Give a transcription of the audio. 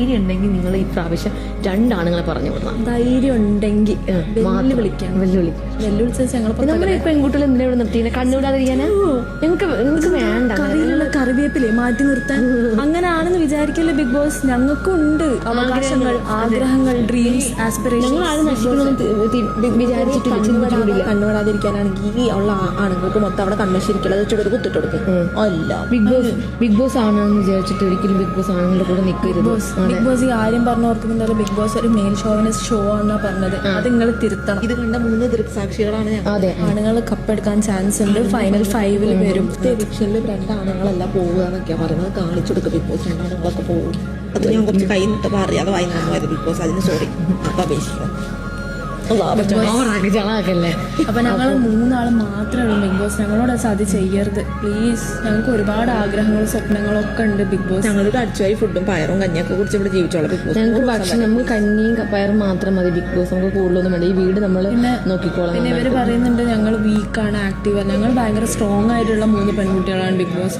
ധൈര്യം ഉണ്ടെങ്കിൽ നിങ്ങൾ ഈ പ്രാവശ്യം 2 ആണുങ്ങളെ പറഞ്ഞു വിടണം. ധൈര്യം ഉണ്ടെങ്കിൽ വെല്ലുവിളിച്ചാൽ നമ്മളെ പെൺകുട്ടികൾ എന്തിനാ ഇവിടെ നിർത്തിയില്ല? കണ്ണുവിടാതിരിക്കാനാ? ഞങ്ങൾക്ക് വേണ്ട. കറിയിലുള്ള കറിവേപ്പിലെ മാറ്റി നിർത്താൻ അങ്ങനെയാണെന്ന് വിചാരിക്കല്ലേ ബിഗ് ബോസ്. ഞങ്ങൾക്കും ഉണ്ട് അവകാശങ്ങൾ, ആഗ്രഹങ്ങൾ, ഡ്രീംസ്, ആസ്പിറേഷൻ. വിചാരിച്ചിട്ടില്ല. കണ്ണുവിടാതിരിക്കാനാണെങ്കിൽ ഈ ഉള്ള ആണുങ്ങൾക്ക് മൊത്തം അവിടെ കണ്ണശ്ശേരിക്കുള്ള ചുടൊരു കുത്തിട്ട് കൊടുക്കും. അല്ല ബിഗ് ബോസ് ആണെന്ന് വിചാരിച്ചിട്ട് ഒരിക്കലും ബിഗ് ബോസ് ആണുങ്ങളുടെ കൂടെ നിൽക്കരുത്. ബിഗ് ബോസ് ഈ കാര്യം പറഞ്ഞു ഓർക്കുന്നുണ്ടല്ലോ, ബിഗ് ബോസ് ഒരു മെയിൽ ഷോവിനിസ്റ്റ് ഷോ ആണെന്നാ പറഞ്ഞത്. അത് നിങ്ങൾ തിരുത്തണം. ഇത് കണ്ട 3 ദൃക്സാക്ഷികളാണ്. അതെ, ആണുങ്ങൾ കപ്പെടുക്കാൻ ചാൻസ് ഉണ്ട്. ഫൈനൽ 5 വരും. എവിക്ഷനിൽ 2 ആണുങ്ങളല്ല പോവുക എന്നൊക്കെയാ പറയുന്നത്. കാണിച്ചു കൊടുക്കും ബിഗ് ബോസ് 2 ആണുങ്ങളൊക്കെ പോകും. അത് ഞാൻ കുറച്ച് കൈ നിട്ട് പറയാതെ വായിന്നു ബിഗ് ബോസ്. അതിന് സോറി. അപ്പൊ അപേക്ഷിക്കാം. അപ്പൊ ഞങ്ങൾ 3 ആള് മാത്രമേ ഉള്ളൂ ബിഗ് ബോസ്. ഞങ്ങളോട് അത് ചെയ്യരുത് പ്ലീസ്. ഞങ്ങൾക്ക് ഒരുപാട് ആഗ്രഹങ്ങളും സ്വപ്നങ്ങളൊക്കെ ഉണ്ട് ബിഗ് ബോസ്. ഞങ്ങളൊരു അടിച്ചുവാരി ഫുഡും പയറും കഞ്ഞിയൊക്കെ കുറിച്ച് ഇവിടെ ജീവിച്ചോളാം ബിഗ് ബോസ്. ഞങ്ങൾക്ക് ഭക്ഷണം, നമുക്ക് കഞ്ഞിയും പയറും മാത്രം മതി ബിഗ് ബോസ്. നമുക്ക് കൂടുതലൊന്നും വേണ്ട. ഈ വീട് നമ്മൾ നോക്കിക്കോളാം. പിന്നെ ഇവര് പറയുന്നുണ്ട് ഞങ്ങൾ വീക്കാണ്, ആക്റ്റീവ്. ഞങ്ങൾ ഭയങ്കര സ്ട്രോങ് ആയിട്ടുള്ള 3 പെൺകുട്ടികളാണ് ബിഗ് ബോസ്.